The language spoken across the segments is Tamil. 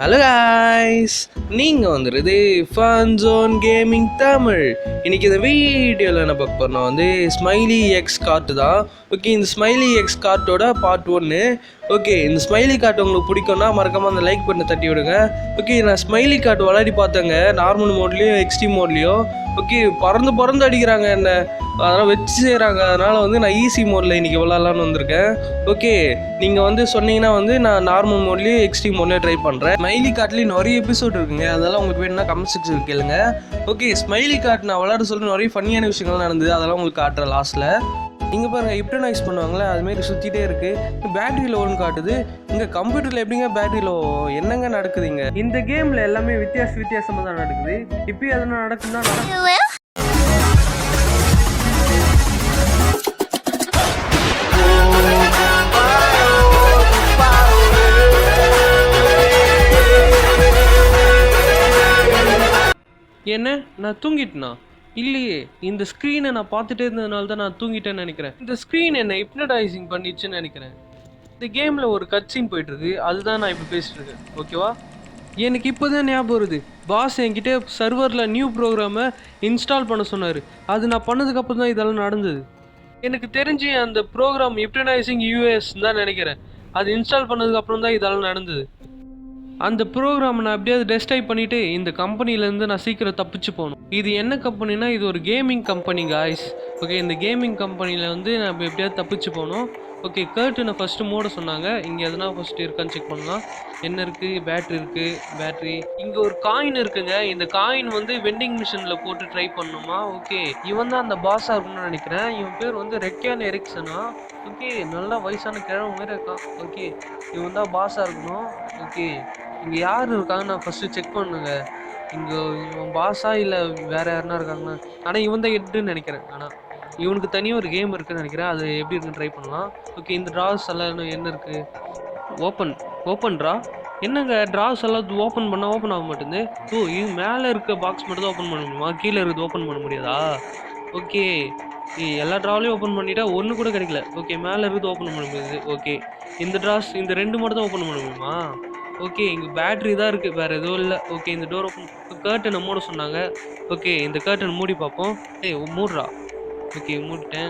ஹலோ காய்ஸ், நீங்கள் வந்துடுது ஃபன் ஜோன் கேமிங் தமிழ். இன்றைக்கி இந்த வீடியோவில் என்ன பார்க்க போகிறோம் ஸ்மைலி எக்ஸ் கார்ட்டு தான். ஓகே, இந்த ஸ்மைலி எக்ஸ் கார்ட்டோட பார்ட் 1. ஓகே, இந்த ஸ்மைலி கார்ட் உங்களுக்கு பிடிக்கும்னா மறக்காமல் அந்த லைக் பண்ணி தட்டி விடுங்க. ஓகே, நான் ஸ்மைலி கார்ட் விளையாடி பார்த்தேங்க, நார்மல் மோட்லேயும் எக்ஸ்ட்ரீம் மோட்லேயும். ஓகே, பறந்து அடிக்கிறாங்க என்ன, அதெல்லாம் வச்சு செய்கிறாங்க. அதனால் நான் ஈஸி மோடில் இன்றைக்கி விளாட்லான்னு வந்திருக்கேன். ஓகே, நீங்கள் சொன்னீங்கன்னா நான் நார்மல் மோட்லேயும் எக்ஸ்ட்ரீம் மோட்லேயும் ட்ரை பண்ணுறேன். ஸ்மைலி கார்ட்லேயும் நிறைய எபிசோட் இருக்குங்க, அதெல்லாம் உங்களுக்கு வேணும்னா கமெண்ட் செக்ஷன் கேளுங்க. ஓகே, ஸ்மைலி கார்ட் நான் விளையாட சொல்லி நிறைய ஃபன்னியான விஷயங்கள் நடந்தது, அதெல்லாம் உங்களுக்கு காட்டுறேன் லாஸ்ட்டில். இங்கே பாருங்கள், ஹிப்னோடைஸ் பண்ணுவாங்களே அதுமாரி சுற்றிட்டே இருக்குது. பேட்டரி லோன்னு காட்டுது. இங்கே கம்ப்யூட்டரில் எப்படிங்க பேட்டரி லோ, என்னங்க நடக்குதுங்க? இந்த கேமில் எல்லாமே வித்தியாசமாக தான் நடக்குது. இப்போயும் எதனா நடக்குதுன்னா என்ன, நான் தூங்கிட்டேனா? இல்லையே, இந்த ஸ்க்ரீனை நான் பார்த்துட்டே இருந்ததுனால தான் நான் தூங்கிட்டேன்னு நினைக்கிறேன். இந்த ஸ்க்ரீன் என்ன ஹிப்னடைசிங் பண்ணிடுச்சுன்னு நினைக்கிறேன். இந்த கேமில் ஒரு கட்சின் போயிட்டுருக்கு, அதுதான் நான் இப்போ பேசிட்டு இருக்கேன். ஓகேவா? எனக்கு இப்போ தான் ஞாபகம் வருது, பாஸ் என்கிட்ட சர்வரில் நியூ ப்ரோக்ராமை இன்ஸ்டால் பண்ண சொன்னார். அது நான் பண்ணதுக்கப்புறம் தான் இதெல்லாம் நடந்தது. எனக்கு தெரிஞ்சு அந்த ப்ரோக்ராம் ஹிப்னடைசிங் யூஎஸ் தான் நினைக்கிறேன். அது இன்ஸ்டால் பண்ணதுக்கப்புறம் தான் இதெல்லாம் நடந்தது. அந்த ப்ரோக்ராம் நான் எப்படியாவது டெஸ்டைப் பண்ணிவிட்டு இந்த கம்பெனிலேருந்து நான் சீக்கிரம் தப்பிச்சு போகணும். இது என்ன கம்பெனினா, இது ஒரு கேமிங் கம்பெனி காய்ஸ். ஓகே, இந்த கேமிங் கம்பெனியில் நம்ம எப்படியாவது தப்பிச்சு போகணும். ஓகே, கர்ட்டனை ஃபஸ்ட்டு மூட சொன்னாங்க. இங்கே எதனா ஃபஸ்ட்டு இருக்கான்னு செக் பண்ணலாம். என்ன இருக்குது? பேட்ரி இருக்குது, பேட்ரி. இங்கே ஒரு காயின் இருக்குங்க. இந்த காயின் வெண்டிங் மிஷினில் போட்டு ட்ரை பண்ணணுமா? ஓகே, இவன் தான் அந்த பாஸாக இருக்குன்னு நினைக்கிறேன். இவன் பேர் ரெக்கியான் எரிக்சனா. ஓகே, நல்லா வயசான கிழமை மாதிரி இருக்கான். ஓகே, இவன் தான் பாஸாக இருக்கணும். ஓகே, இங்கே யார் இருக்காங்க நான் ஃபஸ்ட்டு செக் பண்ணுங்க. இங்கே இவன் பாஸா இல்லை வேறு யாருனா இருக்காங்கண்ணா? ஆனால் இவன் தான் எட்டுன்னு நினைக்கிறேன். ஆனால் இவனுக்கு தனியாக ஒரு கேம் இருக்குதுன்னு நினைக்கிறேன். அது எப்படி இருக்குன்னு ட்ரை பண்ணலாம். ஓகே, இந்த ட்ராஸ் எல்லாம் என்ன இருக்குது? Open draw. என்னங்க, ட்ராஸ் எல்லாம் ஓப்பன் பண்ணால் ஓப்பன் ஆக மாட்டேங்குது. ஓ, இது மேலே இருக்க பாக்ஸ் மட்டும் தான் ஓப்பன் பண்ண முடியுமா? கீழே இருக்குது ஓப்பன் பண்ண முடியாதா? ஓகே, எல்லா ட்ராவிலையும் ஓப்பன் பண்ணிட்டா ஒன்று கூட கிடைக்கல. ஓகே, மேலே இருக்குது ஓப்பன் பண்ண முடியுது. ஓகே, இந்த ட்ராஸ் இந்த 2 மட்டும் தான் ஓப்பன் பண்ண முடியுமா? ஓகே, இங்கே பேட்ரி தான் இருக்குது, வேறு எதுவும் இல்லை. ஓகே, இந்த டோர் ஓப்பன், கர்ட்டனை மூட சொன்னாங்க. ஓகே, இந்த கர்ட்டன் மூடி பார்ப்போம். மூடுறா. ஓகே, மூடிட்டேன்.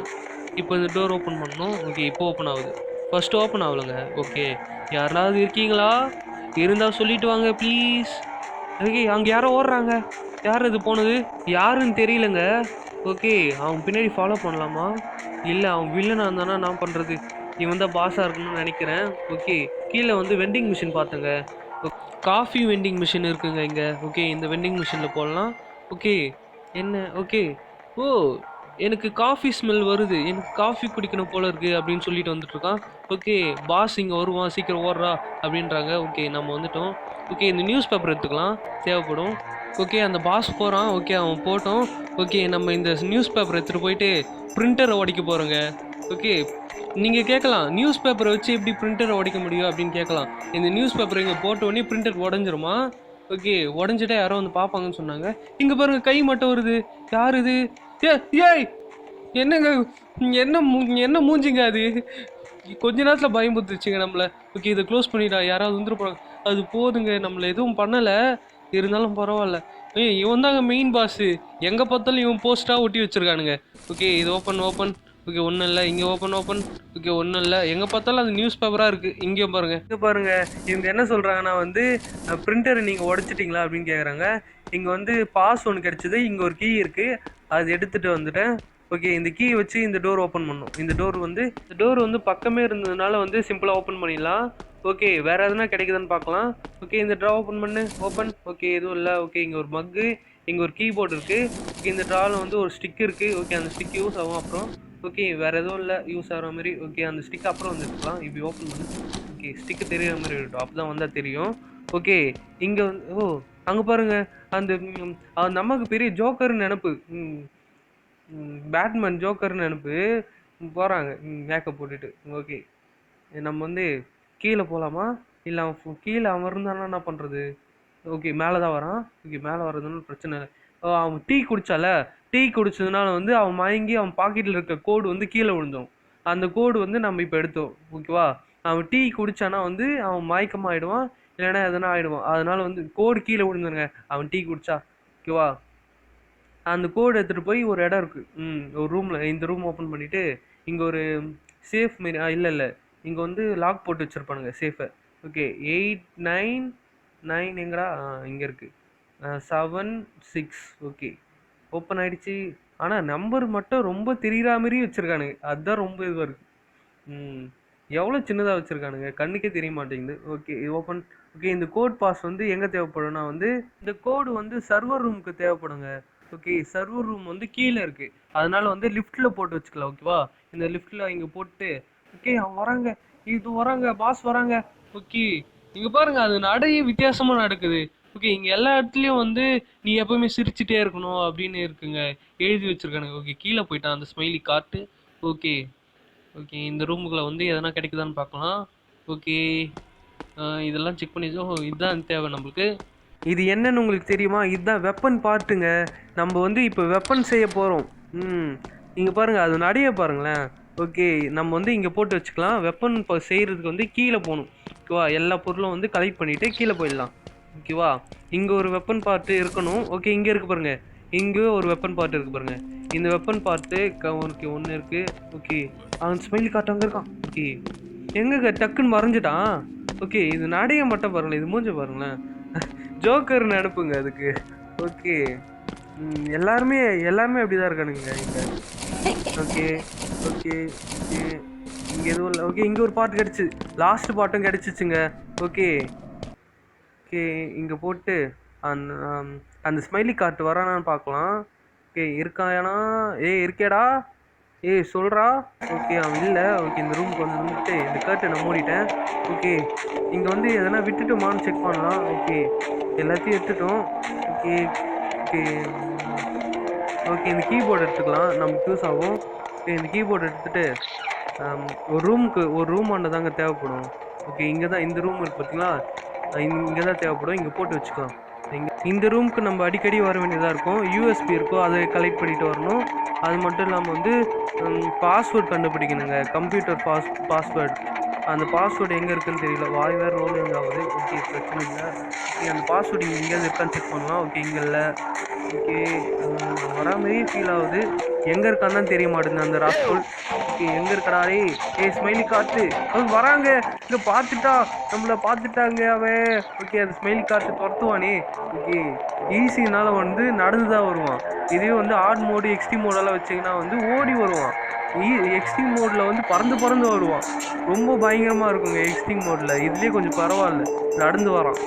இப்போ இந்த டோர் ஓப்பன் பண்ணணும். ஓகே, இப்போ ஓப்பன் ஆகுது. ஃபஸ்ட்டு ஓப்பன் ஆகலைங்க. ஓகே, யாராவது இருக்கீங்களா? இருந்தால் சொல்லிட்டு வாங்க ப்ளீஸ். ஓகே, அங்கே யாரோ ஓடுறாங்க. யார் இது போனது? யாருன்னு தெரியலங்க. ஓகே, அவன் பின்னாடி ஃபாலோ பண்ணலாமா? இல்லை, அவன் வில்லனாக இருந்தானா நான் பண்ணுறது? இவன் தான் பாஸாக இருக்கணும்னு நினைக்கிறேன். ஓகே, கீழே வெண்டிங் மிஷின் பார்த்தங்க. காஃபி வெண்டிங் மிஷின் இருக்குங்க இங்கே. ஓகே, இந்த வெண்டிங் மிஷினில் போடலாம். ஓகே, என்ன? ஓகே, ஓ, எனக்கு காஃபி ஸ்மெல் வருது, எனக்கு காஃபி குடிக்கணும் போல இருக்குது அப்படின்னு சொல்லிட்டு வந்துட்டுருக்கான். ஓகே, பாஸ் இங்கே வருவான், சீக்கிரம் ஓடுறா அப்படின்றாங்க. ஓகே, நம்ம வந்துட்டோம். ஓகே, இந்த நியூஸ் பேப்பர் எடுத்துக்கலாம், தேவைப்படும். ஓகே, அந்த பாஸ் போகிறான். ஓகே, அவன் போட்டோம். ஓகே, நம்ம இந்த நியூஸ் பேப்பர் எடுத்துகிட்டு போயிட்டு பிரிண்டரை உடைக்க போகிறோங்க. ஓகே, நீங்கள் கேட்கலாம், நியூஸ் பேப்பரை வச்சு எப்படி பிரிண்டரை உடைக்க முடியும் அப்படின்னு கேட்கலாம். இந்த நியூஸ் பேப்பர் இங்கே போட்ட உடனே பிரிண்டர் உடஞ்சிருமா? ஓகே, உடஞ்சிட்டா யாரோ பார்ப்பாங்கன்னு சொன்னாங்க. இங்கே பாருங்கள், கை மட்டும் வருது. யார் இது? ஏய், என்னங்க, என்ன மூஞ்சிங்க அது? கொஞ்ச நேரத்தில் பயமுறுத்துச்சுங்க நம்மளை. ஓகே, இதை க்ளோஸ் பண்ணிடா, யாராவது வந்துட்டு போகிறாங்க. அது போதுங்க, நம்மளை எதுவும் பண்ணலை, இருந்தாலும் பரவாயில்ல. இவன் தாங்க மெயின் பாஸு. எங்கே பார்த்தாலும் இவன் போஸ்ட்டாக ஒட்டி வச்சுருக்கானுங்க. ஓகே, இது ஓப்பன். ஓகே, ஒன்றும் இல்லை. இங்கே ஓப்பன். ஓகே, ஒன்றும் இல்லை. எங்கே பார்த்தாலும் அது நியூஸ் பேப்பராக இருக்குது. இங்கேயும் பாருங்கள், இவங்க என்ன சொல்கிறாங்கன்னா பிரிண்டரை நீங்கள் உடைச்சிட்டிங்களா அப்படின்னு கேட்குறாங்க. இங்கே பாஸ் ஒன்று கிடச்சிது, இங்கே ஒரு கீ இருக்குது, அது எடுத்துகிட்டு வந்துட்டேன். ஓகே, இந்த கீ வச்சு இந்த டோர் ஓப்பன் பண்ணணும். இந்த டோர் பக்கமே இருந்ததுனால சிம்பிளாக ஓப்பன் பண்ணிடலாம். ஓகே, வேறு எதுனா கிடைக்குதுன்னு பார்க்கலாம். ஓகே, இந்த ட்ரா ஓப்பன் பண்ணு. ஓப்பன். ஓகே, எதுவும் இல்லை. ஓகே, இங்கே ஒரு மக்கு, இங்கே ஒரு கீபோர்டு இருக்குது. ஓகே, இந்த ட்ராவில் ஒரு ஸ்டிக் இருக்குது. ஓகே, அந்த ஸ்டிக் யூஸ் ஆகும் அப்புறம். ஓகே, வேறு எதுவும் இல்லை யூஸ் ஆகிற மாதிரி. ஓகே, அந்த ஸ்டிக் அப்புறம் எடுத்துக்கலாம். இப்படி ஓப்பன் பண்ணு. ஓகே, ஸ்டிக்கு தெரிகிற மாதிரி இருக்கட்டும், அப்போ தான் வந்தால் தெரியும். ஓகே, இங்கே ஓ, அங்கே பாருங்கள், அந்த அம்மாவுக்கு பெரிய ஜோக்கர்னு நினப்பு, பேட்மேன் ஜோக்கர்னு நினப்பு போகிறாங்க மேக்கப் போட்டுட்டு. ஓகே, நம்ம கீழே போகலாமா? இல்லை, அவன் கீழே இருந்தானா என்ன பண்ணுறது? ஓகே, மேலே தான் வரான். ஓகே, மேலே வர்றதுனால பிரச்சனை இல்லை. அவன் டீ குடித்ததுனால அவன் மயங்கி அவன் பாக்கெட்டில் இருக்க கோடு கீழே விழுந்தோம். அந்த கோடு நம்ம இப்போ எடுத்தோம். ஓகேவா? அவன் டீ குடித்தானா அவன் மயக்கமாகிடுவான். இல்லைன்னா எதனா ஆகிடுவான். அதனால வந்து கோடு கீழே விழுந்துருங்க அவன் டீ குடிச்சா. ஓகேவா? அந்த கோடு எடுத்துகிட்டு போய் ஒரு இடம் இருக்குது. ஒரு ரூமில் இந்த ரூம் ஓப்பன் பண்ணிவிட்டு இங்கே ஒரு சேஃப் மாரி இல்லை இங்கே வந்து லாக் போட்டு வச்சுருப்பானுங்க சேஃபை. ஓகே 899 எங்கடா இங்கே இருக்குது 76. ஓகே ஓப்பன் ஆகிடுச்சு. ஆனால் நம்பர் மட்டும் ரொம்ப தெரிகிற மாதிரி வச்சுருக்கானுங்க. அதுதான் ரொம்ப இதுவாக இருக்குது. எவ்வளோ சின்னதாக வச்சுருக்கானுங்க, கண்ணுக்கே தெரிய மாட்டேங்குது. Okay open. ஓகே இந்த கோட் பாஸ் வந்து எங்கே தேவைப்படும்னா வந்து இந்த கோடு வந்து சர்வர் ரூமுக்கு தேவைப்படுங்க. ஓகே சர்வர் ரூம் வந்து கீழே இருக்குது. அதனால வந்து லிஃப்ட்டில் போட்டு வச்சுக்கலாம். ஓகேவா? இந்த லிஃப்ட்டில் இங்கே போட்டு ஓகே அவங்க வராங்க, இது வராங்க, பாஸ் வராங்க. ஓகே இங்கே பாருங்கள், அது நடைய வித்தியாசமாக நடக்குது. ஓகே இங்கே எல்லா இடத்துலையும் வந்து நீ எப்பவுமே சிரிச்சுட்டே இருக்கணும் அப்படின்னு இருக்குங்க, எழுதி வச்சுருக்கானுங்க. ஓகே கீழே போயிட்டான் அந்த ஸ்மைலி காட்டு. ஓகே ஓகே இந்த ரூமுக்குள்ளே வந்து எதனா கிடைக்குதான்னு பார்க்கலாம். ஓகே இதெல்லாம் செக் பண்ணி இதுதான் தேவை நம்மளுக்கு. இது என்னன்னு உங்களுக்கு தெரியுமா? இதுதான் வெப்பன் பார்ட்டுங்க. நம்ம வந்து இப்போ வெப்பன் செய்ய போகிறோம். இங்கே பாருங்கள், அது நடைய பாருங்களேன். ஓகே நம்ம வந்து இங்கே போட்டு வச்சுக்கலாம். வெப்பன் இப்போ செய்கிறதுக்கு வந்து கீழே போகணும். ஓகேவா? எல்லா பொருளும் வந்து கலெக்ட் பண்ணிவிட்டு கீழே போயிடலாம். ஓகேவா? இங்கே ஒரு வெப்பன் பார்ட்டு இருக்கணும். ஓகே இங்கே இருக்குது பாருங்கள், இங்கே ஒரு வெப்பன் பார்ட் இருக்குது பாருங்கள். இந்த வெப்பன் பார்ட்டு ஓகே ஒன்று இருக்குது. ஓகே அவன் ஸ்மைலி காட்டு அங்கே இருக்கான். ஓகே எங்கே டக்குன்னு மறைஞ்சிட்டான். ஓகே இது நடைய மட்டும் பாருங்களேன், இது மூஞ்ச பாருங்களேன், ஜோக்கர் நினைப்புங்க அதுக்கு. ஓகே எல்லாருமே அப்படிதான் இருக்கானுங்க இங்கே. ஓகே ஓகே இங்கே எதுவும் இல்லை. ஓகே இங்கே ஒரு பார்ட் கிடச்சி, லாஸ்ட் பார்ட்டும் கிடச்சிச்சுங்க. ஓகே ஓகே இங்கே போட்டு அந்த ஸ்மைலி கார்ட்டு வரானான்னு பார்க்கலாம். ஓகே இருக்கானா? இருக்கேடா, சொல்கிறா. ஓகே அவன் இல்லை. ஓகே இந்த ரூமுக்கு வந்துட்டு இந்த கர்ட்டை நான் மூடிட்டேன். ஓகே இங்கே வந்து எதனா விட்டுட்டோமான்னு செக் பண்ணலாம். ஓகே எல்லாத்தையும் எடுத்துட்டோம். ஓகே ஓகே ஓகே இந்த கீபோர்டு எடுத்துக்கலாம், நமக்கு யூஸ் ஆகும். ஓகே இந்த கீபோர்டு எடுத்துகிட்டு ஒரு ரூம் ஆண்ட தாங்க தேவைப்படும். ஓகே இங்கே தான் இந்த ரூம் இருக்குது பார்த்தீங்களா, இங்கே தான் தேவைப்படும். இங்கே போட்டு வச்சுக்கலாம். இந்த ரூமுக்கு நம்ம அடிக்கடி வர வேண்டியதாக இருக்கும். யூஎஸ்பி இருக்கும், அதை கலெக்ட் பண்ணிட்டு வரணும். அது மட்டும் இல்லாமல் வந்து பாஸ்வேர்டு கண்டுபிடிக்கணுங்க, கம்ப்யூட்டர் பாஸ்வேர்டு. அந்த பாஸ்வேர்டு எங்கே இருக்குதுன்னு தெரியல, வாய் வேறு ரோல் ஆகுது. ஓகே பிரச்சனை இல்லை. ஓகே அந்த பாஸ்வேர்டு இங்கே எங்கேயாவது இருக்கான்னு செக் பண்ணலாம். ஓகே இங்கே இல்லை. ஓகே வரா மாதிரியே ஃபீல் ஆகுது, எங்கே இருக்கான்னு தெரிய மாட்டேங்குது அந்த ராஸ்கோல். ஓகே எங்கே இருக்கடா? ஸ்மைலி காட்டு அவன் வராங்க, இங்கே பார்த்துட்டா, நம்மளை பார்த்துட்டாங்க அவன். ஓகே அந்த ஸ்மைலி காட்டு துரத்துவானே. ஓகே ஈஸினால வந்து நடந்து தான் வருவான். இதே வந்து ஹார்ட் மோடு எக்ஸ்ட்ரீம் மோடெல்லாம் வச்சிங்கன்னா வந்து ஓடி வருவான். எக்ஸ்ட்ரீம் மோடில் வந்து பறந்து வருவான். ரொம்ப பயங்கரமாக இருக்குங்க எக்ஸ்ட்ரீம் மோடில். இதுலேயே கொஞ்சம் பரவாயில்ல, நடந்து வரான்.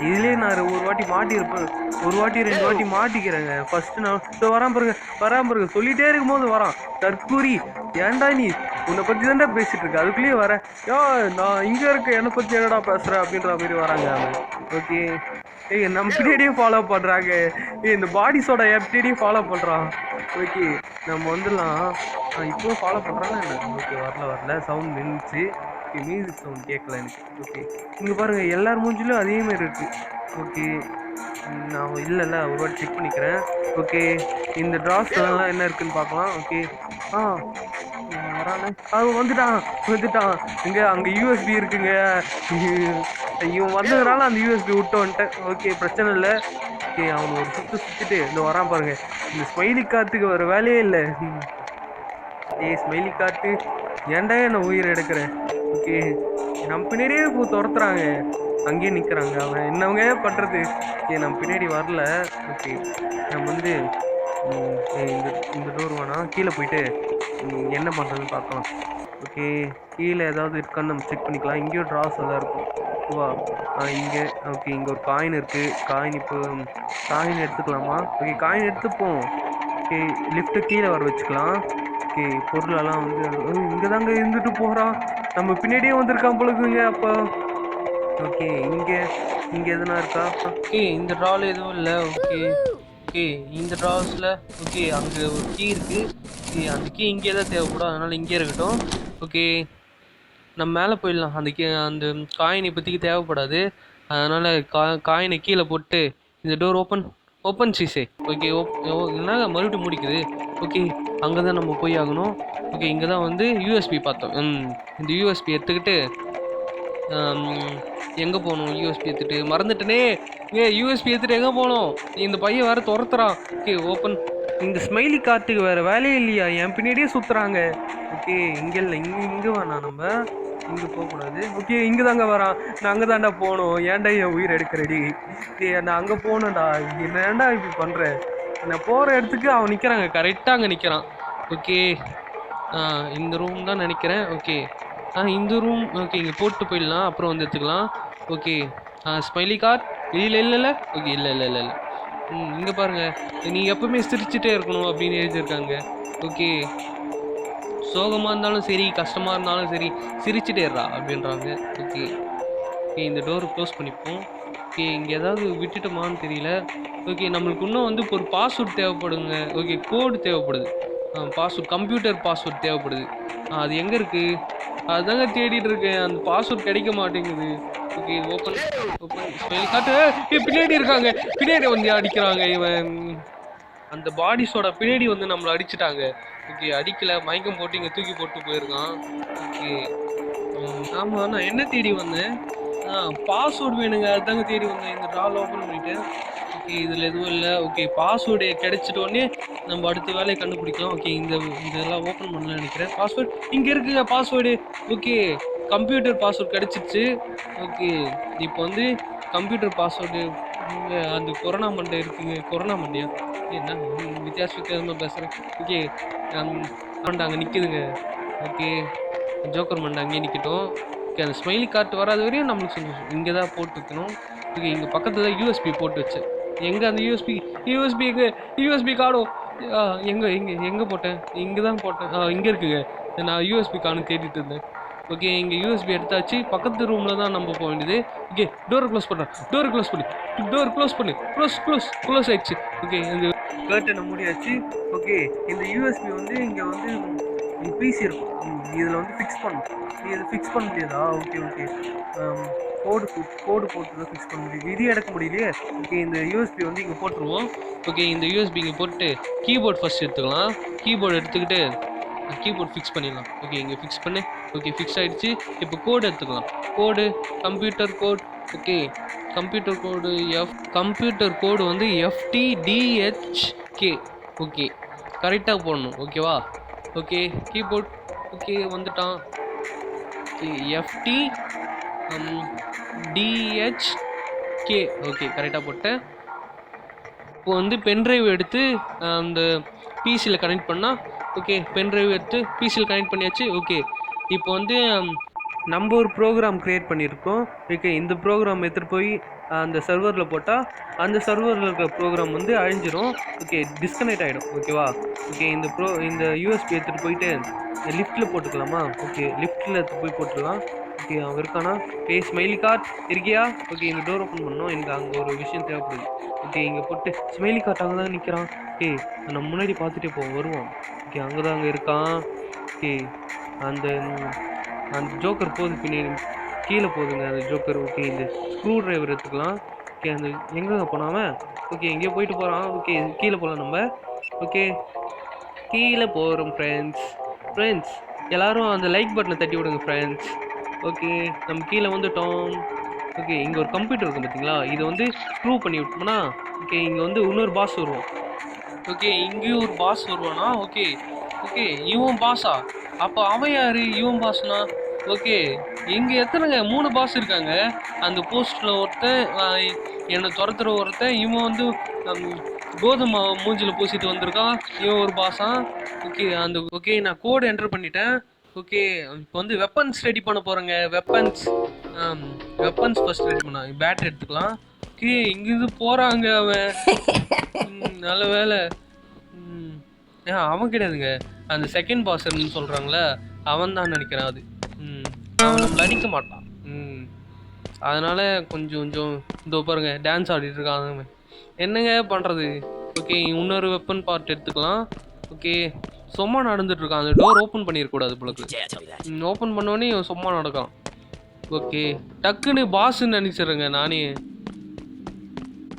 இதுலேயே நான் ஒரு வாட்டி மாட்டியிருப்பேன், ஒரு வாட்டி 2 வாட்டி மாட்டிக்கிறேங்க. ஃபஸ்ட்டு நான் வரான் பாருங்க சொல்லிகிட்டே இருக்கும்போது வரான். தற்கூரி, ஏன்டா நீ உன்னை பற்றி தான்டா பேசிகிட்டு இருக்க, அதுக்குள்ளேயே வரேன். நான் இங்கே இருக்க, என்னை பற்றி என்னடா பேசுகிறேன் அப்படின்ற மாதிரி வராங்க அவன். ஓகே நம்ம பின்னாடியே ஃபாலோ பண்ணுறாங்க. இந்த பாடிஸோட பின்னாடியே ஃபாலோ பண்ணுறான். ஓகே நம்ம வந்துடலாம். இப்போவும் ஃபாலோ பண்ணுறாங்க என்ன? ஓகே வரல சவுண்ட் நின்றுச்சு. ஓகே மியூசிக் சவுண்ட் கேட்கல எனக்கு. ஓகே இங்கே பாருங்கள், எல்லார் மூஞ்சிலும் அதே மாதிரி இருக்குது. ஓகே நான் இல்லைல்ல ஒரு வாட்டி செக் பண்ணிக்கிறேன். ஓகே இந்த ட்ராஸ்லாம் என்ன இருக்குதுன்னு பார்க்கலாம். ஓகே வரானே, அவன் வந்துட்டான். இங்கே அங்கே யூஎஸ்பி இருக்குங்க. இவன் வந்ததுனால அந்த யூஎஸ்பி விட்டு வந்துட்டேன். ஓகே பிரச்சனை இல்லை. ஓகே அவனை ஒரு சுற்றிட்டு இந்த வரான் பாருங்கள். இந்த ஸ்மைலி கார்ட்டுக்கு வர வேலையே இல்லை. ஸ்மைலி கார்ட்டு ஏன்டா என்ன உயிரை எடுக்கிறேன். ஓகே நம்ம பின்னாடியே துரத்துறாங்க, அங்கேயே நிற்கிறாங்க. அவன் என்னவங்க பண்ணுறது. ஓகே நம்ம பின்னாடி வரல. ஓகே நம்ம வந்து இந்த டோர் வேணாம், கீழே போயிட்டு என்ன பண்ணுறதுன்னு பார்க்கலாம். ஓகே கீழே ஏதாவது இருக்கான்னு நம்ம செக் பண்ணிக்கலாம். இங்கேயும் ட்ராஸ் எல்லாம் இருக்கும். ஓகேவா? இங்கே ஓகே இங்கே ஒரு காயின் இருக்குது. இப்போ காயின் எடுத்துக்கலாமா? ஓகே காயின் எடுத்துப்போம். ஓகே லிஃப்ட்டு கீழே வர வச்சுக்கலாம். ஓகே பொருளெல்லாம் வந்து இங்கே தாங்க இருந்துட்டு போகிறான். நம்ம பின்னாடியே வந்திருக்கான் பொழுதுங்க அப்போ. ஓகே இங்கே எதுனா இருக்கா? ஓகே இந்த ட்ராவில் எதுவும் இல்லை. ஓகே இந்த ட்ராஸில் ஓகே அங்கே ஒரு கீ இருக்குது. ஓகே அந்த கீ இங்கே தான் தேவைப்படும், அதனால் இங்கே இருக்கட்டும். ஓகே நம்ம மேலே போயிடலாம். அந்த காயின் இப்போதைக்கு தேவைப்படாது, அதனால் காயினை கீழே போட்டு இந்த டோர் ஓப்பன் சீஸே. ஓகே என்ன மறுபடியும் முடிக்குது. ஓகே அங்கே தான் நம்ம போய் ஆகணும். ஓகே இங்கே தான் வந்து யூஎஸ்பி பார்த்தோம். இந்த யூஎஸ்பி எடுத்துக்கிட்டு எங்கே போகணும்? யூஎஸ்பி எடுத்துகிட்டு மறந்துட்டனே. யூஎஸ்பி எடுத்துகிட்டு எங்கே போகணும்? இந்த பையன் வேறு துரத்துறான். Okay open. இந்த ஸ்மைலி கார்ட்டுக்கு வேறு வேலையே இல்லையா? என் பின்னாடியே சுற்றுறாங்க. ஓகே இங்கே இல்லை, இங்கே வேணாம், நம்ம இங்கே போகக்கூடாது. ஓகே இங்கே தாங்க வரான். நான் அங்கே தாண்டா போகணும். ஏன்டா என் உயிர் எடுக்கிறடி? நான் அங்கே போகணும்டா. ஏன்டா இப்படி பண்ணுறேன்? நான் போகிற இடத்துக்கு அவன் நிற்கிறாங்க, கரெக்டாக அங்கே நிற்கிறான். ஓகே இந்த ரூம் தான் நினைக்கிறேன். ஓகே இந்த ரூம். ஓகே இங்கே போட்டு போயிடலாம், அப்புறம் வந்து எடுத்துக்கலாம். ஓகே ஸ்மைலி கார்ட் இல்லை இல்லை இல்லை. ஓகே இல்லை இல்லை இல்லை இல்லை. இங்கே பாருங்கள், நீங்கள் எப்பவுமே சிரிச்சுட்டே இருக்கணும் அப்படின்னு எழுதியிருக்காங்க. ஓகே சோகமாக இருந்தாலும் சரி, கஷ்டமாக இருந்தாலும் சரி, சிரிச்சுட்டேறா அப்படின்றாங்க. ஓகே ஓகே இந்த டோரை க்ளோஸ் பண்ணிப்போம். ஓகே இங்கே ஏதாவது விட்டுட்டோமான்னு தெரியல. ஓகே நம்மளுக்கு இன்னும் வந்து ஒரு பாஸ்வேர்ட் தேவைப்படுங்க. ஓகே கோடு தேவைப்படுது. பாஸ்வேர்ட், கம்ப்யூட்டர் பாஸ்வேர்ட் தேவைப்படுது. அது எங்கே இருக்குது? அதுதாங்க தேடிட்டு இருக்கேன். அந்த பாஸ்வேர்ட் கிடைக்க மாட்டேங்குது. ஓகே ஓப்பன் ஓப்பன் காட்டு. பின்னாடி இருக்காங்க, பின்னாடி வந்து அடிக்கிறாங்க. இவன் அந்த பாடிஸோட பின்னாடி வந்து நம்மளை அடிச்சிட்டாங்க. ஓகே அடிக்கலை, மயக்கம் போட்டு இங்கே தூக்கி போட்டு போயிருக்கான். ஓகே ஆமாம், நான் என்ன தேடி வந்தேன்? பாஸ்வேர்டு வேணுங்க, அதுதாங்க தேடி வந்தேன். இந்த ட்ரால் ஓப்பன் பண்ணிவிட்டேன். ஓகே இதில் எதுவும் இல்லை. ஓகே பாஸ்வேர்டு கிடைச்சிட்டோடனே நம்ம அடுத்த வேலையை கண்டுபிடிக்கலாம். ஓகே இதெல்லாம் ஓப்பன் பண்ணலாம்னு நினைக்கிறேன். பாஸ்வேர்டு இங்கே இருக்குங்க, பாஸ்வேர்டு. ஓகே கம்ப்யூட்டர் பாஸ்வேர்டு கிடச்சிருச்சு. ஓகே இப்போ வந்து கம்ப்யூட்டர் பாஸ்வேர்டு அந்த கொரோனா மண்டை இருக்குங்க. கொரோனா மண்டையா? என்ன வித்தியாசமாக பேசுகிறேன். ஓகே மண்டை அங்கே நிற்குதுங்க. ஓகே ஜோக்கர் மண்டை அங்கேயே நிற்கட்டும். ஓகே அந்த ஸ்மைலி கார்ட் வராத வரையும் நம்மளுக்கு சந்தோஷம். இங்கே தான் போட்டு வைக்கணும். ஓகே இங்கே பக்கத்தில் தான் யூஎஸ்பி போட்டு வச்சேன். எங்கே அந்த யூஎஸ்பி எங்கே? யூஎஸ்பி கார்டும் எங்கே போட்டேன்? இங்கே தான் போட்டேன். இங்கே இருக்குங்க. நான் யூஎஸ்பி கார்டு தேடிட்டு இருந்தேன். ஓகே இங்கே யூஎஸ்பி எடுத்தாச்சு. பக்கத்து ரூமில் தான் நம்ம போக வேண்டியது. ஓகே டோரை க்ளோஸ் பண்ணுறேன். டோர் க்ளோஸ் பண்ணு. க்ளோஸ் ஆயிடுச்சு. ஓகே இந்த கர்ட்டனை மூடியாச்சு. ஓகே இந்த யூஎஸ்பி வந்து இங்கே வந்து பிசி இருக்கும். இதில் வந்து ஃபிக்ஸ் பண்ணணும். இதை ஃபிக்ஸ் பண்ண முடியாதா? ஓகே கோடு போட்டு தான் ஃபிக்ஸ் பண்ண முடியுது. இது எடுக்க முடியலையே. ஓகே இந்த யூஎஸ்பி வந்து இங்கே போட்டுருவோம். ஓகே இந்த யூஎஸ்பி இங்கே போட்டு கீபோர்ட் ஃபஸ்ட் எடுத்துக்கலாம். கீபோர்டு எடுத்துக்கிட்டு கீபோர்ட் ஃபிக்ஸ் பண்ணிடலாம். ஓகே இங்கே ஃபிக்ஸ் பண்ணு. ஓகே ஃபிக்ஸ் ஆகிடுச்சு. இப்போ கோடு எடுத்துக்கலாம். கோடு கம்ப்யூட்டர் கோட். ஓகே கம்ப்யூட்டர் கோடு வந்து FTDHK. ஓகே கரெக்டாக போடணும். ஓகேவா? Okay keyboard. ஓகே வந்துட்டான். Okay FTDHK. ஓகே கரெக்டாக போட்டேன். இப்போ வந்து பென்ட்ரைவ் எடுத்து அந்த பிசியில் கனெக்ட் பண்ணால். ஓகே பென்ட்ரைவ் எடுத்து பிசியில் கனெக்ட் பண்ணியாச்சு. ஓகே இப்போ வந்து நம்ம ஒரு ப்ரோக்ராம் க்ரியேட் பண்ணியிருக்கோம். ஓகே இந்த ப்ரோக்ராம் எடுத்துகிட்டு போய் அந்த சர்வரில் போட்டால் அந்த சர்வரில் இருக்கிற ப்ரோக்ராம் வந்து அழிஞ்சிடும். ஓகே டிஸ்கனெக்ட் ஆகிடும். ஓகேவா? ஓகே இந்த யூஎஸ்பி எடுத்துகிட்டு போயிட்டு லிஃப்ட்டில் போட்டுக்கலாமா? ஓகே லிஃப்ட்டில் எடுத்து போய் போட்டுடலாம். ஓகே அவன் இருக்கானா? ஸ்மைலி கார்ட் இருக்கியா? ஓகே இந்த டோர் ஓப்பன் பண்ணோம். எனக்கு அங்கே ஒரு விஷயம் தேவைப்படுது. ஓகே இங்கே போட்டு ஸ்மைலி கார்ட் அங்கே தான் நிற்கிறான். ஓகே நம்ம முன்னாடி பார்த்துட்டே வருவோம். ஓகே அங்கே இருக்கான். ஓகே அந்த ஜோக்கர் போகுது, பின்னாடி கீழே போகுதுங்க அந்த ஜோக்கர். ஓகே இந்த ஸ்க்ரூ ட்ரைவர் எடுத்துக்கலாம். ஓகே அந்த எங்கே போனாமல்? ஓகே எங்கேயோ போயிட்டு போகிறான். ஓகே கீழே போகலாம் நம்ம. ஓகே கீழே போகிறோம் ஃப்ரெண்ட்ஸ் எல்லோரும் அந்த லைக் பட்டனை தட்டி விடுங்க ஃப்ரெண்ட்ஸ். ஓகே நம்ம கீழே வந்துட்டோம். ஓகே இங்கே ஒரு கம்ப்யூட்டர் இருக்கும் பார்த்தீங்களா? இதை வந்து ஸ்க்ரூ பண்ணி விட்டோம்னா ஓகே இங்கே வந்து இன்னொரு பாஸ் வருவோம். ஓகே இங்கேயும் ஒரு பாஸ் வருவானா? ஓகே இவன் பாஸா? அப்போ அவன் யார்? இவன் பாஸ்னா? ஓகே இங்கே எத்தனைங்க 3 பாஸ் இருக்காங்க. அந்த போஸ்ட்டில் ஒருத்தன், என்னை துரத்துற ஒருத்தன், இவன் வந்து கோதுமை மூஞ்சில் பூசிட்டு வந்திருக்கான். இவன் ஒரு பாஸா? ஓகே நான் கோடு என்டர் பண்ணிட்டேன். ஓகே இப்போ வந்து வெப்பன்ஸ் ரெடி பண்ண போகிறேங்க. வெப்பன்ஸ் ஃபர்ஸ்ட் ரெடி பண்ண பேட்டரி எடுத்துக்கலாம். ஓகே இங்கிருந்து போகிறாங்க அவன். நல்ல வேலை. அவன் கிடையாதுங்க, அந்த செகண்ட் பாஸ்ன்னு சொல்கிறாங்களே அவன் தான் நினைக்கிறேன். அது அவன் நம்மள அடிக்க மாட்டான். அதனால் கொஞ்சம் இதோ பாருங்க டான்ஸ் ஆடிட்டு இருக்காங்க. என்னங்க பண்ணுறது? ஓகே இன்னொரு வெப்பன் பார்ட் எடுத்துக்கலாம். ஓகே சும்மா நடந்துட்டுருக்கான். அந்த டோர் ஓப்பன் பண்ணிடக்கூடாது பிள்ளைக்கு. ஓப்பன் பண்ணோடனே சும்மா நடக்கான். ஓகே டக்குன்னு பாஸ்ன்னு நினச்சிடுறேங்க நானே.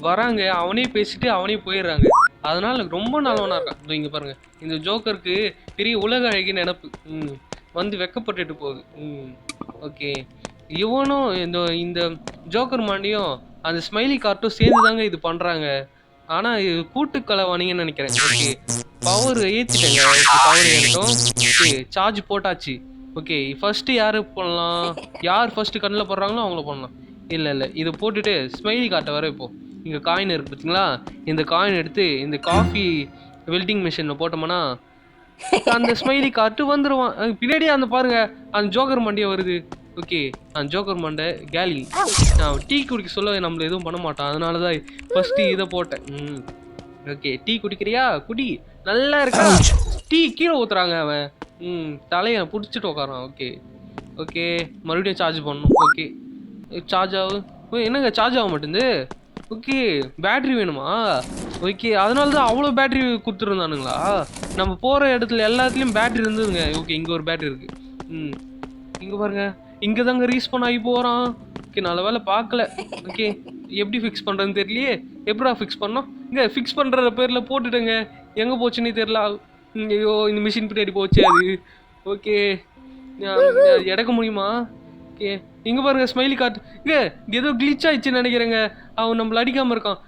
வராங்க, அவனே பேசிட்டு அவனே போயிடுறாங்க. அதனால் ரொம்ப நல்லவனாக இருக்கான். இங்கே பாருங்கள், இந்த ஜோக்கருக்கு பெரிய உலக அழகி நினப்பு வந்து வெக்கப்பட்டுட்டு போகுது. ஓகே இவனும் இந்த இந்த ஜோக்கர் மாண்டியும் அந்த ஸ்மைலி கார்ட்டும் சேர்ந்து தாங்க இது பண்றாங்க. ஆனா இது கூட்டுக்கலை வணிகன்னு நினைக்கிறேன். ஓகே, பவர் ஏத்திட்டேங்க. ஓகே, பவர் ஏறட்டும். ஓகே, சார்ஜ் போட்டாச்சு. ஓகே, ஃபர்ஸ்ட் யாரு பண்ணலாம்? யார் ஃபர்ஸ்ட் கண்ணில் போடுறாங்களோ அவங்கள பண்ணலாம். இல்லை இல்லை, இதை போட்டுட்டு ஸ்மைலி கார்ட்டை வர இப்போ இங்கே காயின் இருக்கு பார்த்தீங்களா? இந்த காயின் எடுத்து இந்த காஃபி வெல்டிங் மிஷினில் போட்டோம்னா அந்த ஸ்மைலி காட்டு வந்துருவான். பின்னாடியே அந்த பாருங்க, அந்த ஜோக்கர் மண்டியை வருது. ஓகே, அந்த ஜோக்கர் மண்டை கேலி நான் டீ குடிக்க சொல்ல நம்மள எதுவும் பண்ண மாட்டான். அதனால தான் ஃபர்ஸ்ட் இதை போட்டேன். ஓகே, டீ குடிக்கிறியா? குடி, நல்லா இருக்கா? டீ கீழே ஊத்துறாங்க அவன். தலையை பிடிச்சிட்டு உட்காரான். ஓகே ஓகே, மறுபடியும் சார்ஜ் பண்ணணும். ஓகே, சார்ஜ் ஆகும். என்னங்க சார்ஜ் ஆக மாட்டேங்குது? ஓகே, பேட்ரி வேணுமா? ஓகே, அதனால தான் அவ்வளோ பேட்ரி கொடுத்துருந்தானுங்களா? நம்ம போகிற இடத்துல எல்லாத்துலேயும் பேட்ரி இருந்ததுங்க. ஓகே, இங்கே ஒரு பேட்ரி இருக்கு. இங்கே பாருங்க, இங்கே தாங்க ரீஸ்பான் ஆகி போகிறான். ஓகே, நல்ல வேலை பார்க்கல. ஓகே, எப்படி ஃபிக்ஸ் பண்ணுறதுன்னு தெரியலையே. எப்படா ஃபிக்ஸ் பண்ணோம்? இங்கே ஃபிக்ஸ் பண்ணுற பேரில் போட்டுட்டேங்க. எங்கே போச்சுன்னே தெரியல. ஐயோ, இந்த மிஷின் பின்னாடி போச்சு அது. ஓகே, எடுக்க முடியுமா? ஓகே, இங்கே பாருங்க ஸ்மைலி கார்ட். ஏதோ கிளிச் ஆயிடுச்சுன்னு நினைக்கிறேங்க. அவன் நம்மள அடிக்காமல் இருக்கான்.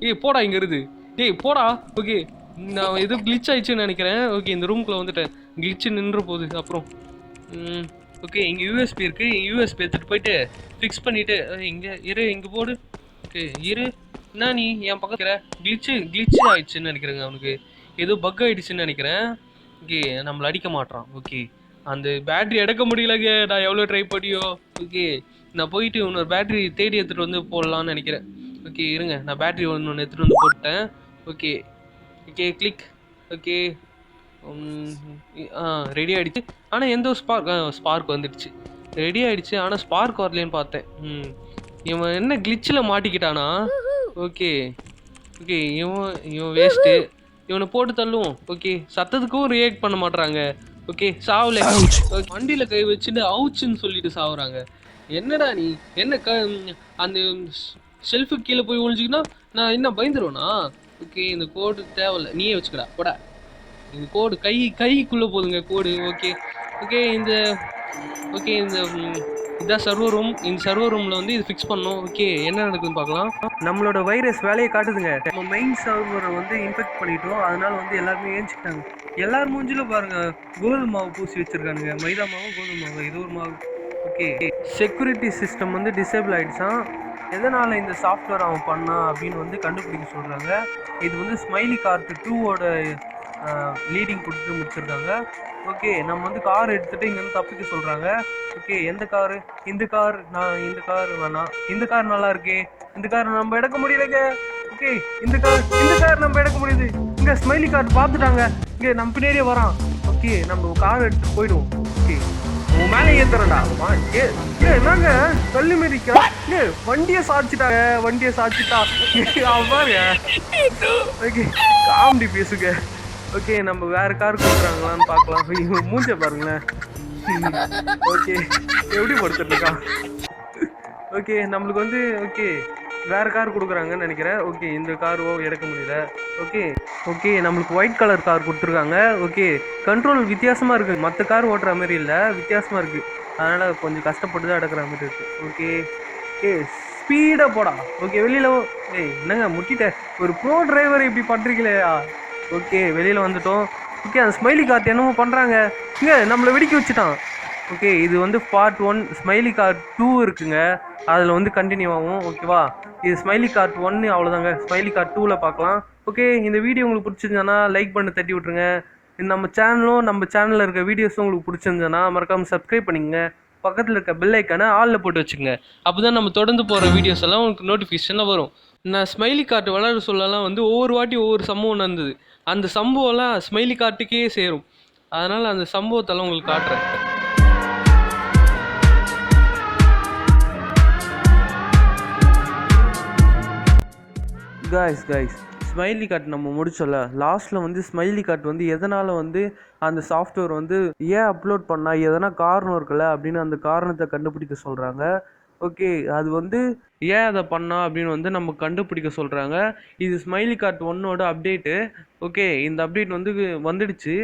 ஏய் போடா, இங்கே இருந்து. டேய் போடா. ஓகே, நான் ஏதோ கிளிச் ஆயிடுச்சுன்னு நினைக்கிறேன். ஓகே, இந்த ரூம்குள்ளே வந்துட்டேன். கிளிச்சு நின்று போகுது. அப்புறம் ஓகே, இங்கே யூஎஸ்பி இருக்குது. யூஎஸ்பி எடுத்துகிட்டு போயிட்டு ஃபிக்ஸ் பண்ணிவிட்டு இங்கே இரு, இங்கே போடு. ஓகே இரு. என்ன நீ என் பக்கத்தில் கிளிச்சு ஆயிடுச்சுன்னு நினைக்கிறேங்க. அவனுக்கு ஏதோ பக் ஆகிடுச்சுன்னு நினைக்கிறேன். ஓகே, நம்மளை அடிக்க மாட்டான். ஓகே, அந்த பேட்ரி எடுக்க முடியலங்க. நான் எவ்வளோ ட்ரை பண்ணியோ. ஓகே, நான் போயிட்டு இன்னொரு பேட்ரி தேடி எடுத்துகிட்டு வந்து போடலான்னு நினைக்கிறேன். ஓகே இருங்க, நான் பேட்ரி ஒன்று எடுத்துகிட்டு வந்து போட்டேன். Okay okay, click. Okay, ready ஆகிடுச்சு. ஆனால் எந்த ஒரு ஸ்பார்க் வந்துடுச்சு. ரெடி ஆகிடுச்சு, ஆனால் ஸ்பார்க் வரலேன்னு பார்த்தேன். இவன் என்ன கிளிச்சில் மாட்டிக்கிட்டானா? ஓகே ஓகே, இவன் வேஸ்ட்டு. இவனை போட்டு தள்ளுவோம். ஓகே, சத்தத்துக்கும் ரியாக்ட் பண்ண மாட்றாங்க. ஓகே, சாவல. வண்டியில் கை வச்சுட்டு அவுச்சுன்னு சொல்லிட்டு சாவுறாங்க. என்னடா நீ என்ன அந்த ஷெல்ஃபு கீழே போய் ஒழிஞ்சிக்கினா நான் என்ன பயந்துருவேனா? ஓகே, இந்த கோடு தேவையில்ல, நீயே வச்சுக்கடா போடா. இந்த கோடு கைக்குள்ளே போதுங்க கோடு. ஓகே ஓகே, இந்த இதான் சர்வர் ரூம். இந்த சர்வர் ரூமில் வந்து இது ஃபிக்ஸ் பண்ணோம். ஓகே, என்ன நடக்குதுன்னு பார்க்கலாம். நம்மளோட வைரஸ் வேலையை காட்டுதுங்க. நம்ம மெயின் சர்வரை வந்து இன்ஃபெக்ட் பண்ணிட்டோம். அதனால வந்து எல்லாருமே ஏஞ்சிக்கிட்டாங்க. எல்லாரும் மூஞ்சிலும் பாருங்க கோதுமை மாவு பூசி வச்சிருக்கானுங்க. மைதா மாவு, கோதுமை மாவு, ஏதோ ஒரு மாவு. ஓகே, செக்யூரிட்டி சிஸ்டம் வந்து டிசேபிள் ஆகிடுச்சான். எதனால் இந்த சாஃப்ட்வேர் அவன் பண்ணான் அப்படின்னு வந்து கண்டுபிடிக்க சொல்கிறாங்க. இது வந்து ஸ்மைலி கார்ட் 2ஓட லீடிங் கொடுத்து முடிச்சிருக்காங்க. ஓகே, நம்ம வந்து கார் எடுத்துகிட்டு இங்கேருந்து தப்பிக்க சொல்கிறாங்க. ஓகே, எந்த காரு? இந்த கார். நான் இந்த கார் வேணாம். இந்த கார் நல்லா இருக்கே. இந்த கார் நம்ம எடுக்க முடியலங்க. ஓகே, இந்த கார் நம்ம எடுக்க முடியுது. இங்கே ஸ்மைலி கார்டு பார்த்துட்டாங்க. இங்கே நம்ம பின்னாடியே வரான். ஓகே, நம்ம கார் எடுத்துகிட்டு போயிடுவோம். ஓகே, உன் மேலே ஏற்றுறேன்டா. என்னங்க கல்லு மாரிக்கா? வண்டியை சாய்ச்சிட்டா பாருங்க. ஓகே, காமெடி பேசுங்க. ஓகே, நம்ம வேறு கார் கொடுக்குறாங்களான்னு பார்க்கலாம். மூஞ்ச பாருங்களேன். ஓகே, எப்படி படுத்துட்டு இருக்கான்? ஓகே, நம்மளுக்கு வந்து ஓகே வேறு கார் கொடுக்குறாங்கன்னு நினைக்கிறேன். ஓகே, இந்த காரோ எடுக்க முடியல. ஓகே, நம்மளுக்கு ஒயிட் கலர் கார் கொடுத்துருக்காங்க. ஓகே, கண்ட்ரோல் வித்தியாசமாக இருக்குது. மற்ற கார் ஓட்டுற மாதிரி இல்லை, வித்தியாசமாக இருக்குது. அதனால் கொஞ்சம் கஷ்டப்பட்டு தான் எடுக்கிற மாதிரி இருக்குது. ஓகே ஸ்பீடாக போடா. ஓகே, வெளியில் என்னங்க முட்டிட்டேன். ஒரு ப்ரோ டிரைவர் இப்படி பண்ணுறீங்களேயா? ஓகே, வெளியில் வந்துட்டோம். ஓகே, அந்த ஸ்மைலி கார்ட் என்னமோ பண்ணுறாங்க. இங்கே நம்மளை வெடிக்க வச்சுட்டான். ஓகே, இது வந்து பார்ட் 1. ஸ்மைலி கார்ட் 2 இருக்குங்க, அதில் வந்து கண்டினியூ ஆகும். ஓகேவா, இது ஸ்மைலி கார்ட் 1 அவ்வளோதாங்க. ஸ்மைலி கார்ட் 2வில் பார்க்கலாம். ஓகே, இந்த வீடியோ உங்களுக்கு பிடிச்சிருந்ததுன்னா லைக் பண்ணி தட்டி விட்ருங்க. நம்ம சேனலில் இருக்க வீடியோஸும் உங்களுக்கு பிடிச்சிருந்ததுன்னா மறக்காமல் சப்ஸ்கிரைப் பண்ணிக்கங்க. பக்கத்தில் இருக்க பெல் ஐக்கானை ஆளில் போட்டு வச்சுக்கோங்க. அப்போ தான் நம்ம தொடர்ந்து போகிற வீடியோஸ் எல்லாம் உங்களுக்கு நோட்டிஃபிகேஷனில் வரும். நான் ஸ்மைலி கார்ட் விளையாட சொல்லலாம் வந்து ஒவ்வொரு வாட்டி ஒவ்வொரு சம்பவம் நடந்தது. அந்த சம்பவம்லாம் ஸ்மைலி கார்ட்டுக்கே சேரும். அதனால் அந்த சம்பவத்தெல்லாம் உங்களுக்கு காட்டுறேன். கைஸ் ஸ்மைலி கார்ட் நம்ம முடிச்சோம்ல. லாஸ்ட்டில் வந்து ஸ்மைலி கார்ட் வந்து எதனால் வந்து அந்த சாஃப்ட்வேர் வந்து ஏன் அப்லோட் பண்ணால் எதனா காரணம் இருக்குல்ல அப்படின்னு அந்த காரணத்தை கண்டுபிடிக்க சொல்கிறாங்க. ஓகே, அது வந்து ஏன் அதை பண்ணா அப்படின்னு வந்து நம்ம கண்டுபிடிக்க சொல்கிறாங்க. இது ஸ்மைலி கார்ட் 1ஓட அப்டேட்டு. ஓகே, இந்த அப்டேட் வந்து வந்துடுச்சு.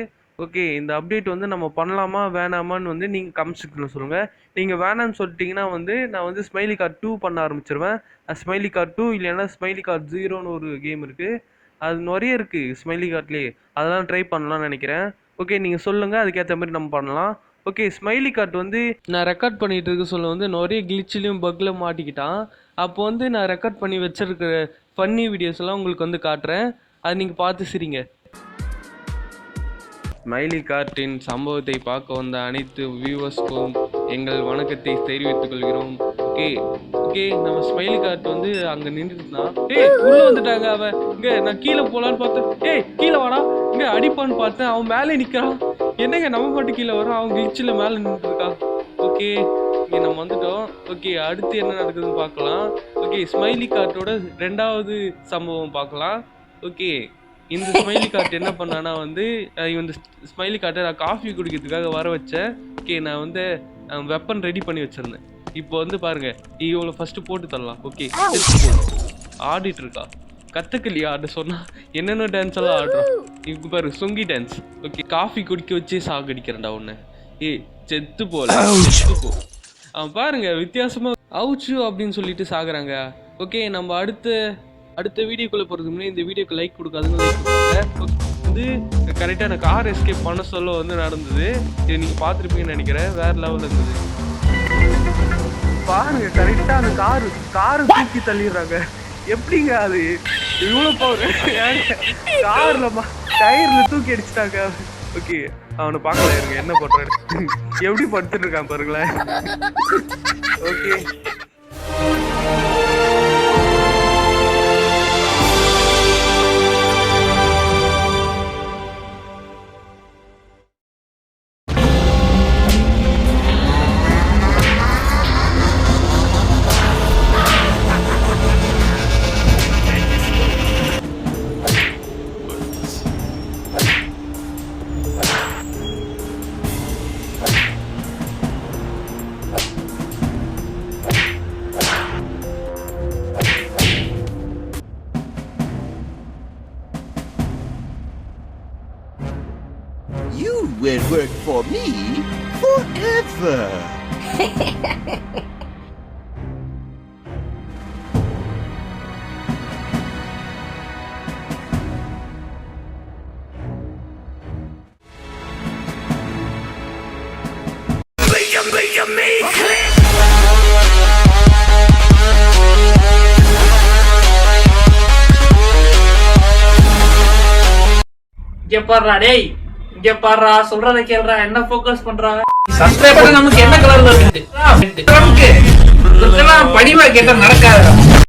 ஓகே, இந்த அப்டேட் வந்து நம்ம பண்ணலாமா வேணாமான்னு வந்து நீங்கள் கமெண்ட் செக்ஷனில் சொல்லுங்கள். நீங்கள் வேணான்னு சொல்லிட்டீங்கன்னா வந்து நான் வந்து ஸ்மைலி கார்ட் 2 பண்ண ஆரம்பிச்சிருவேன். ஸ்மைலி கார்ட் 2 இல்லைன்னா ஸ்மைலி கார்ட் 0ன்னு ஒரு கேம் இருக்குது. அது நிறைய இருக்குது ஸ்மைலி கார்ட்லேயே. அதெல்லாம் ட்ரை பண்ணலாம்னு நினைக்கிறேன். ஓகே, நீங்கள் சொல்லுங்கள், அதுக்கேற்ற மாதிரி நம்ம பண்ணலாம். ஓகே, ஸ்மைலி கார்ட் வந்து நான் ரெக்கார்ட் பண்ணிகிட்டு இருக்க சொல்ல வந்து நிறைய கிளிச்சிலையும் பக்கில் மாட்டிக்கிட்டான். அப்போ வந்து நான் ரெக்கார்ட் பண்ணி வச்சிருக்கிற ஃபன்னி வீடியோஸ் எல்லாம் உங்களுக்கு வந்து காட்டுறேன். அது நீங்கள் பார்த்து சிரிங்க. ஸ்மைலி கார்ட்டின் சம்பவத்தை பார்க்க வந்த அனைத்து வியூவர்ஸ்க்கும் எங்கள் வணக்கத்தை தெரிவித்துக் கொள்கிறோம். ஓகே, நம்ம ஸ்மைலி கார்ட் வந்து அங்கே நின்றுட்டுருந்தான். உள்ள வந்துட்டாங்க. அவன் இங்கே நான் கீழே போகலான்னு பார்த்தேன். கீழே வாடா, இங்கே அடிப்பான்னு பார்த்தேன். அவன் மேலே நிற்கிறான். என்னங்க நம்ம மட்டும் கீழே வரோம், அவன் கிளிச்சில் மேலே நின்றுருக்கான். ஓகே, இங்கே நம்ம வந்துட்டோம். ஓகே, அடுத்து என்ன நடக்குதுன்னு பார்க்கலாம். ஓகே, ஸ்மைலி கார்ட்டோட 2வது சம்பவம் பார்க்கலாம். ஓகே, இந்த ஸ்மைலி கார்ட் என்ன பண்ணானா வந்து இந்த ஸ்மைலி கார்ட்டை நான் காஃபி குடிக்கிறதுக்காக வர வச்சேன். ஓகே, நான் வந்து வெப்பன் ரெடி பண்ணி வச்சிருந்தேன். இப்போ வந்து பாருங்க, இவ்வளோ ஃபர்ஸ்ட் போட்டு தரலாம். ஓகே, ஆடிட்டு இருக்கா, கத்துக்கலையா ஆட சொன்னா என்னென்ன டான்ஸ் எல்லாம் ஆடுறான். இப்போ பாரு, சுங்கி டான்ஸ். ஓகே, காஃபி குடிக்க வச்சே சாகடிக்கிறேன்டா உன்னை. செத்து போல, செத்து போ. அவன் பாருங்க வித்தியாசமா அவுச்சு அப்படின்னு சொல்லிட்டு சாகுறாங்க. ஓகே, நம்ம அடுத்த வீடியோக்குள்ளே போகிறதுக்கு முன்னாடி இந்த வீடியோக்கு லைக் கொடுக்காதுன்னு லைக் கொடுங்க. வந்து கரெக்டாக நான் கார் எஸ்கேப் பண்ண சொல்ல வந்து நடந்தது. இது நீங்கள் பார்த்துருப்பீங்கன்னு நினைக்கிறேன். வேறு லெவலில் இருந்தது. பாருங்க, கரெக்டாக அந்த காரு தூக்கி தள்ளிடுறாங்க. எப்படிங்க அது இவ்வளோ பவர்? காரில் டயரில் தூக்கி அடிச்சிட்டாங்க. ஓகே, அவனை பார்க்கல இருங்க என்ன பண்ணுறாரு, எப்படி படுத்துட்டு இருக்கான் பாருங்களேன். Okay, You will work for me forever. இங்க பாருடா டேய், இங்க பாருடா, சொல்றத கேளுடா, என்ன ஃபோக்கஸ் பண்றா? சப்ஸ்கிரைப் பண்ண நமக்கு என்ன கலர்ல இருக்கு? நமக்கு இதெல்லாம் படிவா கேட்டா நடக்காதுடா.